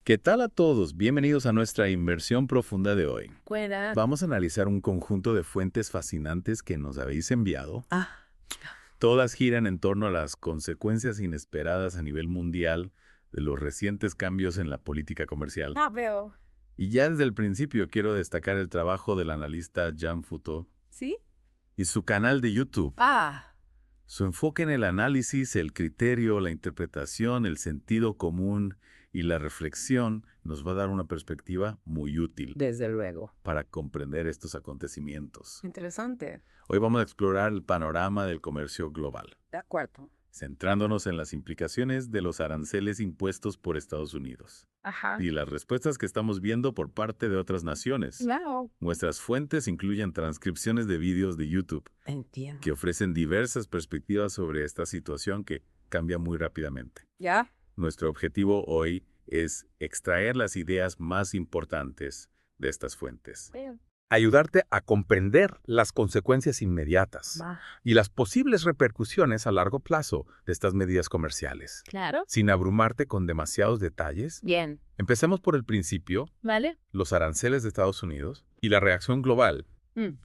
¿Qué tal a todos? Bienvenidos a nuestra inmersión profunda de hoy. Buena. Vamos a analizar un conjunto de fuentes fascinantes que nos habéis enviado. Ah, Todas giran en torno a las consecuencias inesperadas a nivel mundial de los recientes cambios en la política comercial. veo. Y ya desde el principio quiero destacar el trabajo del analista Jan Futo ¿Sí? y su canal de YouTube. Su enfoque en el análisis, el criterio, la interpretación, el sentido común y la reflexión nos va a dar una perspectiva muy útil Desde luego. para comprender estos acontecimientos. Interesante. Hoy vamos a explorar el panorama del comercio global, De acuerdo. centrándonos en las implicaciones de los aranceles impuestos por Estados Unidos Ajá. y las respuestas que estamos viendo por parte de otras naciones. Wow. Nuestras fuentes incluyen transcripciones de vídeos de YouTube Entiendo. que ofrecen diversas perspectivas sobre esta situación que cambia muy rápidamente. ¿Ya? Nuestro objetivo hoy es extraer las ideas más importantes de estas fuentes. Veo. Ayudarte a comprender las consecuencias inmediatas Va. y las posibles repercusiones a largo plazo de estas medidas comerciales. Claro. Sin abrumarte con demasiados detalles, Bien. empecemos por el principio, ¿Vale? los aranceles de Estados Unidos y la reacción global.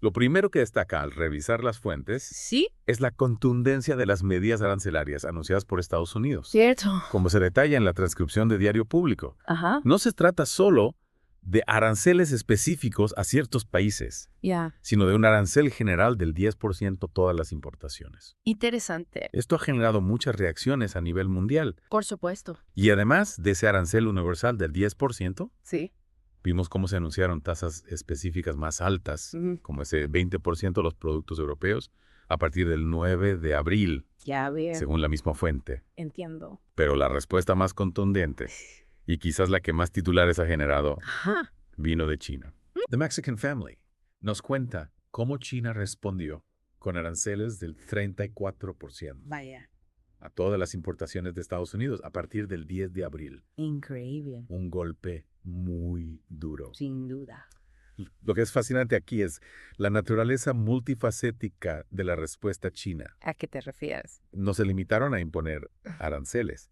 Lo primero que destaca al revisar las fuentes Sí. es la contundencia de las medidas arancelarias anunciadas por Estados Unidos. Cierto. Como se detalla en la transcripción de Diario Público, Ajá. no se trata solo de aranceles específicos a ciertos países, Ya. sino de un arancel general del 10% a todas las importaciones. Interesante. Esto ha generado muchas reacciones a nivel mundial. Por supuesto. Y además de ese arancel universal del 10%, Sí. vimos cómo se anunciaron tasas específicas más altas, como ese 20% de los productos europeos, a partir del 9 de abril, Ya veo. según la misma fuente. Entiendo. Pero la respuesta más contundente, y quizás la que más titulares ha generado, Ajá. vino de China. The Mexican Family nos cuenta cómo China respondió con aranceles del 34% Vaya. a todas las importaciones de Estados Unidos a partir del 10 de abril. Increíble. Un golpe muy duro. Sin duda. Lo que es fascinante aquí es la naturaleza multifacética de la respuesta china. ¿A qué te refieres? No se limitaron a imponer aranceles,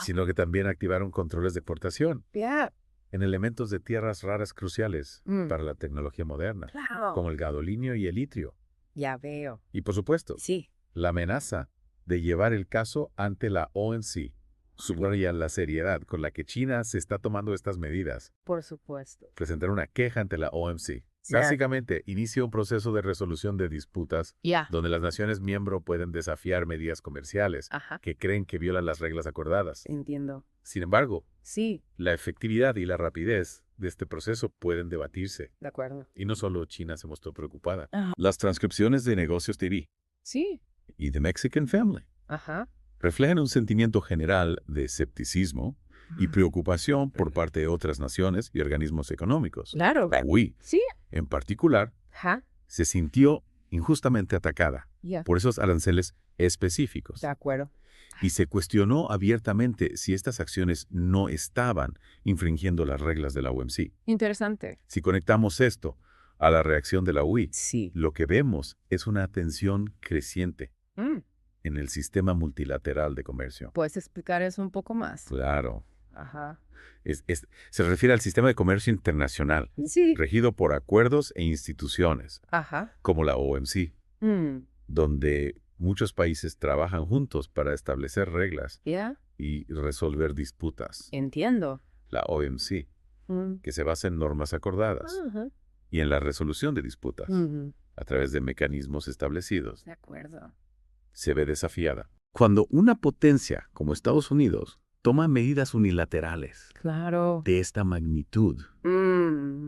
sino que también activaron controles de exportación Ya. en elementos de tierras raras cruciales para la tecnología moderna, Claro. como el gadolinio y el litio. Ya veo. Y por supuesto, Sí. la amenaza de llevar el caso ante la OMC subraya la seriedad con la que China se está tomando estas medidas. Por supuesto. Presentar una queja ante la OMC. Sí. Básicamente, inicia un proceso de resolución de disputas Ya. donde las naciones miembro pueden desafiar medidas comerciales Ajá. que creen que violan las reglas acordadas. Entiendo. Sin embargo, Sí. la efectividad y la rapidez de este proceso pueden debatirse. De acuerdo. Y no solo China se mostró preocupada. Ajá. Las transcripciones de Negocios TV Sí. y The Mexican Family Ajá. reflejan un sentimiento general de escepticismo y preocupación por parte de otras naciones y organismos económicos. Claro. La UI, Sí. en particular, Ajá. se sintió injustamente atacada Ya. por esos aranceles específicos De acuerdo. y se cuestionó abiertamente si estas acciones no estaban infringiendo las reglas de la OMC. Interesante. Si conectamos esto a la reacción de la UI, Sí. lo que vemos es una tensión creciente en el sistema multilateral de comercio. ¿Puedes explicar eso un poco más? Claro. Ajá. Se refiere al sistema de comercio internacional, Sí. regido por acuerdos e instituciones, Ajá. como la OMC, donde muchos países trabajan juntos para establecer reglas Ya. y resolver disputas. Entiendo. La OMC, que se basa en normas acordadas Ajá. y en la resolución de disputas Ujú. a través de mecanismos establecidos, De acuerdo. se ve desafiada. Cuando una potencia como Estados Unidos toma medidas unilaterales Claro. de esta magnitud,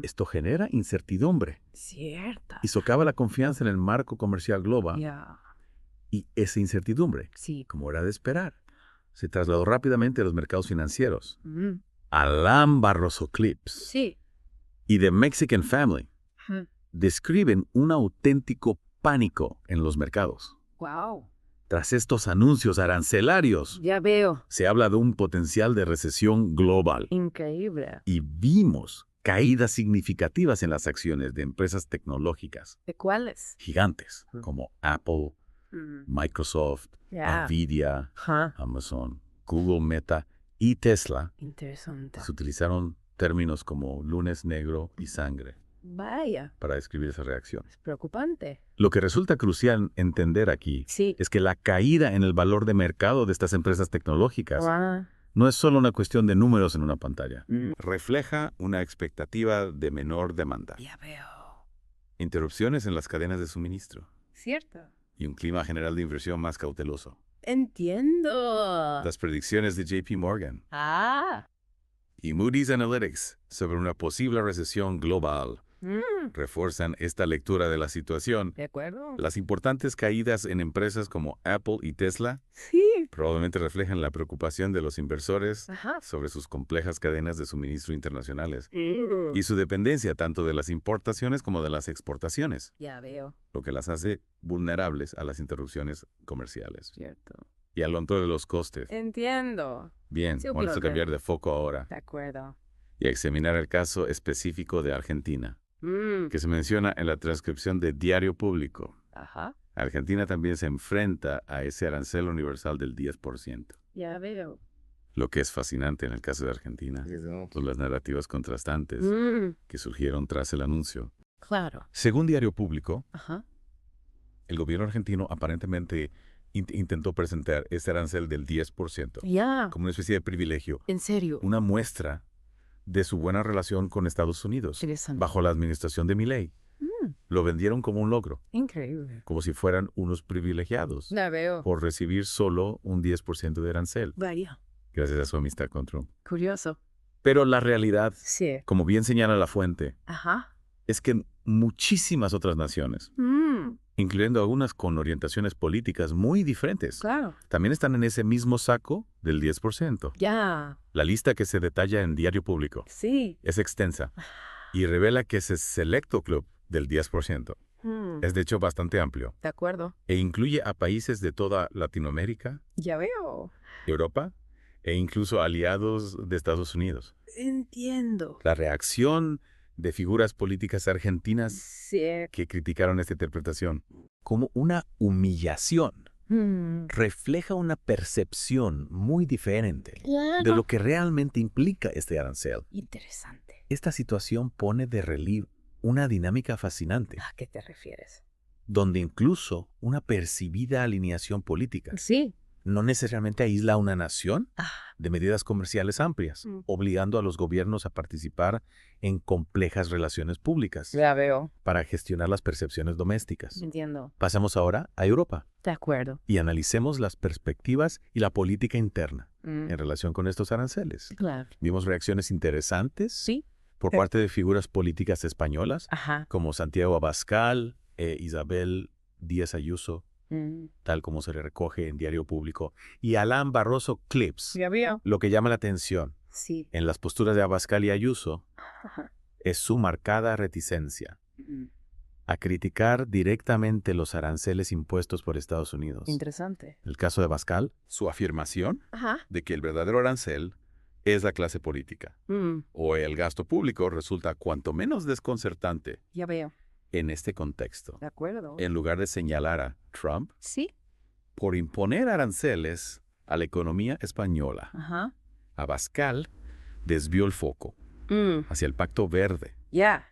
esto genera incertidumbre Cierta. y socava la confianza en el marco comercial global. Ya. Y esa incertidumbre, Sí. como era de esperar, se trasladó rápidamente a los mercados financieros. Mm. Alan Barroso Clips Sí. y The Mexican Family Ajá. describen un auténtico pánico en los mercados. Wow. Tras estos anuncios arancelarios, Ya veo. se habla de un potencial de recesión global. Increíble. Y vimos caídas significativas en las acciones de empresas tecnológicas ¿De cuáles? gigantes como Apple, Microsoft, Ya. Nvidia, Ajá. Amazon, Google, Meta y Tesla Interesante. se utilizaron términos como lunes negro y sangre Vaya, para describir esa reacción. es preocupante. Lo que resulta crucial entender aquí Sí. es que la caída en el valor de mercado de estas empresas tecnológicas Ah, no es solo una cuestión de números en una pantalla. mm, Refleja una expectativa de menor demanda, ya veo. interrupciones en las cadenas de suministro Cierto. y un clima general de inversión más cauteloso. Entiendo. Las predicciones de JP Morgan Ah. y Moody's Analytics sobre una posible recesión global mm, refuerzan esta lectura de la situación. ¿De acuerdo? Las importantes caídas en empresas como Apple y Tesla Sí. probablemente reflejan la preocupación de los inversores Ajá. sobre sus complejas cadenas de suministro internacionales Mm, y su dependencia tanto de las importaciones como de las exportaciones, ya veo. lo que las hace vulnerables a las interrupciones comerciales Cierto. y al aumento de los costes. Entiendo. Bien, Sí, vamos a claro. cambiar de foco ahora De acuerdo. y a examinar el caso específico de Argentina, que se menciona en la transcripción de Diario Público. Ajá. Argentina también se enfrenta a ese arancel universal del 10%. Ya veo. Lo que es fascinante en el caso de Argentina son las narrativas contrastantes Mm, que surgieron tras el anuncio. claro. Según Diario Público, Ajá. el gobierno argentino aparentemente intentó presentar ese arancel del 10% Ya. como una especie de privilegio, En serio. una muestra de su buena relación con Estados Unidos Interesante. bajo la administración de Milei. Mm, Lo vendieron como un logro, increíble. como si fueran unos privilegiados La veo. por recibir solo un 10% de arancel, Vaya. gracias a su amistad con Trump. Curioso. Pero la realidad, Sí. como bien señala la fuente, Ajá. es que muchísimas otras naciones, Mm, incluyendo algunas con orientaciones políticas muy diferentes, claro. también están en ese mismo saco del 10%. Ya. La lista que se detalla en Diario Público Sí. es extensa y revela que ese selecto club del 10% Mm, es de hecho bastante amplio de acuerdo. e incluye a países de toda Latinoamérica, Ya veo. Europa e incluso aliados de Estados Unidos. Entiendo. La reacción de figuras políticas argentinas Sí. que criticaron esta interpretación como una humillación Mm, refleja una percepción muy diferente de claro. lo que realmente implica este arancel. Interesante. Esta situación pone de relieve una dinámica fascinante, ¿A qué te refieres? donde incluso una percibida alineación política Sí. no necesariamente aísla a una nación Ah. de medidas comerciales amplias, Mm. obligando a los gobiernos a participar en complejas relaciones públicas Ya veo. para gestionar las percepciones domésticas. Entiendo. Pasamos ahora a Europa De acuerdo. y analicemos las perspectivas y la política interna Mm, en relación con estos aranceles. claro. Vimos reacciones interesantes Sí. por Sí. parte de figuras políticas españolas Ajá. como Santiago Abascal e Isabel Díaz Ayuso, Mm, tal como se le recoge en Diario Público, y Alain Barroso Clips. ya veo. Lo que llama la atención Sí. en las posturas de Abascal y Ayuso Ajá. es su marcada reticencia Mm, a criticar directamente los aranceles impuestos por Estados Unidos. interesante. En el caso de Abascal, su afirmación Ajá. de que el verdadero arancel es la clase política Mm, o el gasto público resulta cuanto menos desconcertante ya veo. en este contexto. De acuerdo. En lugar de señalar a Trump Sí. por imponer aranceles a la economía española, Ajá. Abascal desvió el foco Mm, hacia el Pacto Verde, ya.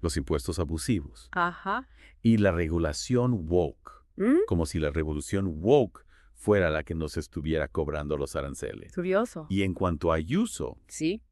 los impuestos abusivos Ajá. y la regulación woke, Mm, como si la revolución woke fuera la que nos estuviera cobrando los aranceles. curioso. Y en cuanto a Ayuso, Sí.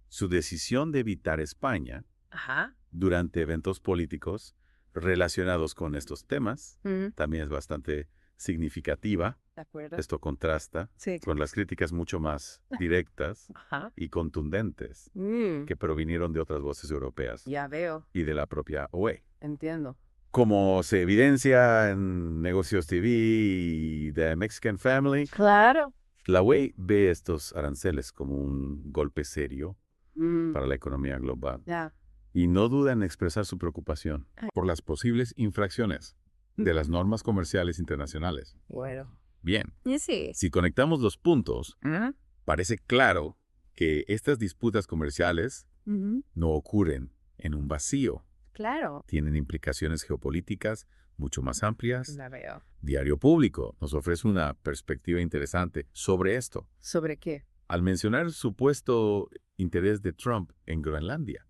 su decisión de evitar España Ajá. durante eventos políticos relacionados con estos temas Mm, también es bastante significativa. de acuerdo. Esto contrasta Sí. con las críticas mucho más directas Ajá. y contundentes Mm, que provinieron de otras voces europeas ya veo. y de la propia OE. Entiendo. Como se evidencia en Negocios TV y The Mexican Family, Claro. la OE ve estos aranceles como un golpe serio Mm, para la economía global ya. y no duda en expresar su preocupación Ay. por las posibles infracciones de las normas comerciales internacionales. Bueno. Bien, Y sí. si conectamos los puntos, Mm, parece claro que estas disputas comerciales ujú, no ocurren en un vacío. claro. Tienen implicaciones geopolíticas mucho más amplias. La veo. Diario Público nos ofrece una perspectiva interesante sobre esto. ¿Sobre qué? al mencionar el supuesto interés de Trump en Groenlandia.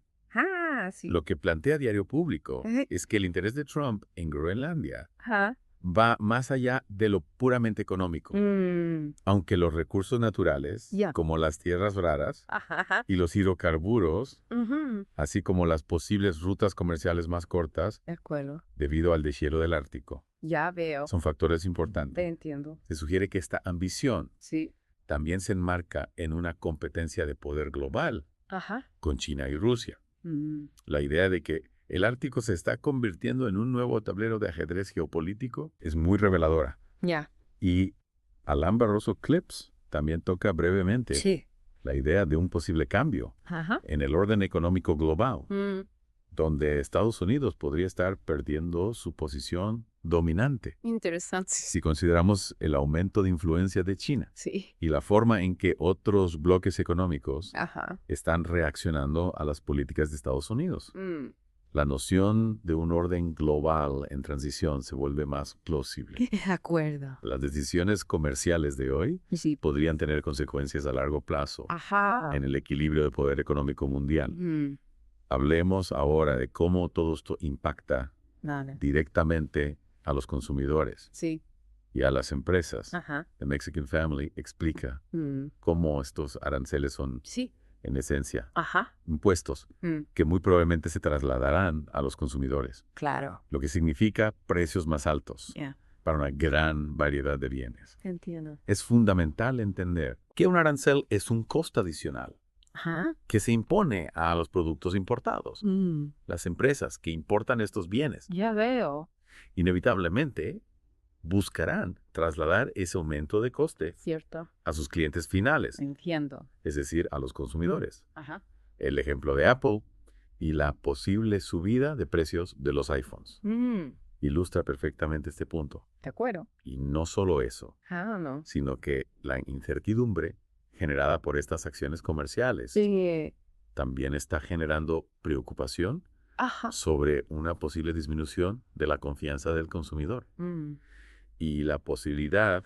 Sí. Lo que plantea Diario Público es que el interés de Trump en Groenlandia Ajá. va más allá de lo puramente económico. Aunque los recursos naturales, como las tierras raras y los hidrocarburos, así como las posibles rutas comerciales más cortas, De acuerdo. debido al deshielo del Ártico, Ya veo. son factores importantes. Te entiendo. Se sugiere que esta ambición Sí. también se enmarca en una competencia de poder global con China y Rusia. La idea de que el Ártico se está convirtiendo en un nuevo tablero de ajedrez geopolítico es muy reveladora. Ya. Y Alain Barroso Clips también toca brevemente Sí. la idea de un posible cambio en el orden económico global, donde Estados Unidos podría estar perdiendo su posición dominante. Interesante. Si consideramos el aumento de influencia de China Sí. y la forma en que otros bloques económicos están reaccionando a las políticas de Estados Unidos. La noción de un orden global en transición se vuelve más plausible. De acuerdo. Las decisiones comerciales de hoy Sí. podrían tener consecuencias a largo plazo en el equilibrio de poder económico mundial. Hablemos ahora de cómo todo esto impacta directamente a los consumidores Sí. y a las empresas. The Mexican Family explica cómo estos aranceles son, Sí. en esencia, impuestos que muy probablemente se trasladarán a los consumidores, Claro. lo que significa precios más altos para una gran variedad de bienes. Entiendo. Es fundamental entender que un arancel es un costo adicional que se impone a los productos importados. Las empresas que importan estos bienes Ya veo. inevitablemente buscarán trasladar ese aumento de coste Cierto. a sus clientes finales, Entiendo. es decir, a los consumidores. El ejemplo de Apple y la posible subida de precios de los iPhones ilustra perfectamente este punto. De acuerdo. Y no solo eso, No. sino que la incertidumbre generada por estas acciones comerciales Sí. también está generando preocupación sobre una posible disminución de la confianza del consumidor y la posibilidad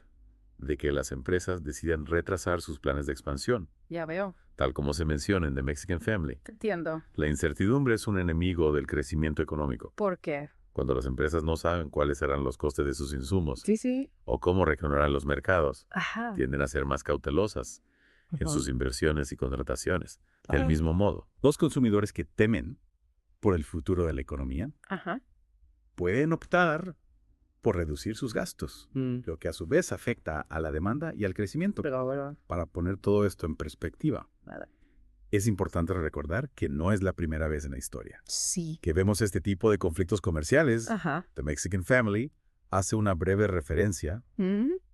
de que las empresas decidan retrasar sus planes de expansión. Ya veo. Tal como se menciona en The Mexican Family. Entiendo. La incertidumbre es un enemigo del crecimiento económico. ¿Por qué? Cuando las empresas no saben cuáles serán los costes de sus insumos Sí. o cómo reaccionarán los mercados, tienden a ser más cautelosas en sus inversiones y contrataciones. Del mismo modo, los consumidores que temen por el futuro de la economía pueden optar por reducir sus gastos, lo que a su vez afecta a la demanda y al crecimiento. Para poner todo esto en perspectiva, es importante recordar que no es la primera vez en la historia que vemos este tipo de conflictos comerciales. The Mexican Family hace una breve referencia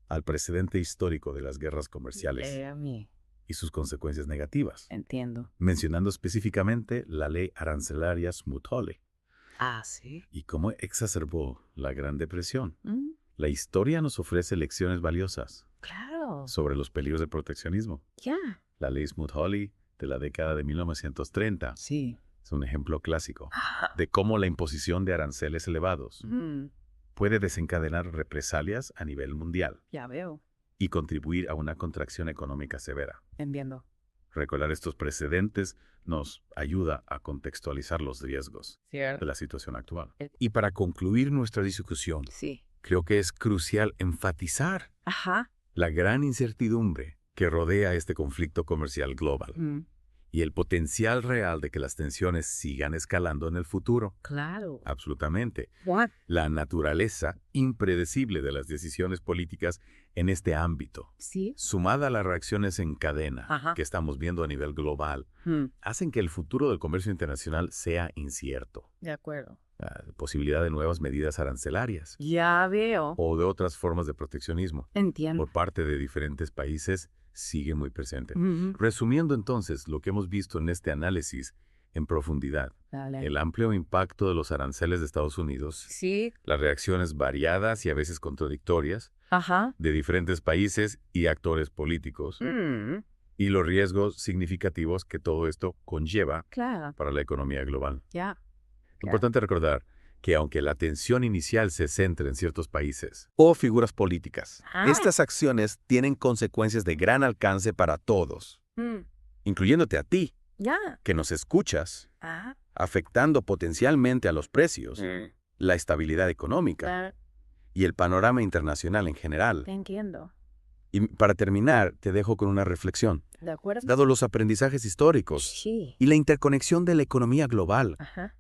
al precedente histórico de las guerras comerciales y sus consecuencias negativas. Entiendo. Mencionando específicamente la ley arancelaria Smoot-Hawley. ¿Sí? Y cómo exacerbó la Gran Depresión. La historia nos ofrece lecciones valiosas Claro. sobre los peligros del proteccionismo. La ley Smoot-Hawley de la década de 1930 Sí. es un ejemplo clásico de cómo la imposición de aranceles elevados puede desencadenar represalias a nivel mundial Ya veo. y contribuir a una contracción económica severa. Entiendo. Recordar estos precedentes nos ayuda a contextualizar los riesgos de Cierto. la situación actual. Y para concluir nuestra discusión, Sí. creo que es crucial enfatizar la gran incertidumbre que rodea este conflicto comercial global y el potencial real de que las tensiones sigan escalando en el futuro. Claro. Absolutamente. What? La naturaleza impredecible de las decisiones políticas en este ámbito, Sí. sumada a las reacciones en cadena que estamos viendo a nivel global, hacen que el futuro del comercio internacional sea incierto. De acuerdo. La posibilidad de nuevas medidas arancelarias Ya veo. o de otras formas de proteccionismo Entiendo. por parte de diferentes países sigue muy presente. Resumiendo entonces lo que hemos visto en este análisis en profundidad, el amplio impacto de los aranceles de Estados Unidos, Sí. las reacciones variadas y a veces contradictorias de diferentes países y actores políticos, y los riesgos significativos que todo esto conlleva Claro. para la economía global. Ya. Importante recordar que aunque la atención inicial se centre en ciertos países O figuras políticas. Ah. Estas acciones tienen consecuencias de gran alcance para todos, incluyéndote a ti, Ya. que nos escuchas, Ah. afectando potencialmente a los precios, la estabilidad económica Claro. y el panorama internacional en general. Te entiendo. Y para terminar, te dejo con una reflexión. ¿De acuerdo? Dado los aprendizajes históricos Sí. y la interconexión de la economía global, Ajá.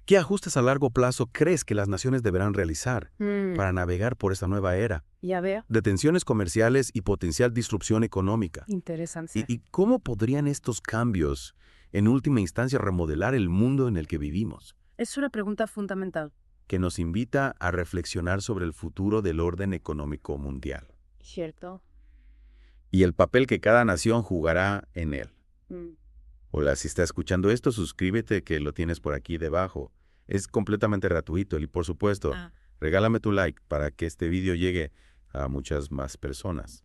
¿qué ajustes a largo plazo crees que las naciones deberán realizar para navegar por esta nueva era Ya veo. de tensiones comerciales y potencial disrupción económica? Interesante. ¿Y cómo podrían estos cambios, en última instancia, remodelar el mundo en el que vivimos? Es una pregunta fundamental. Que nos invita a reflexionar sobre el futuro del orden económico mundial ¿Cierto? y el papel que cada nación jugará en él. Mm. Hola, si estás escuchando esto, suscríbete, que lo tienes por aquí debajo. Es completamente gratuito y, por supuesto, regálame tu like para que este video llegue a muchas más personas.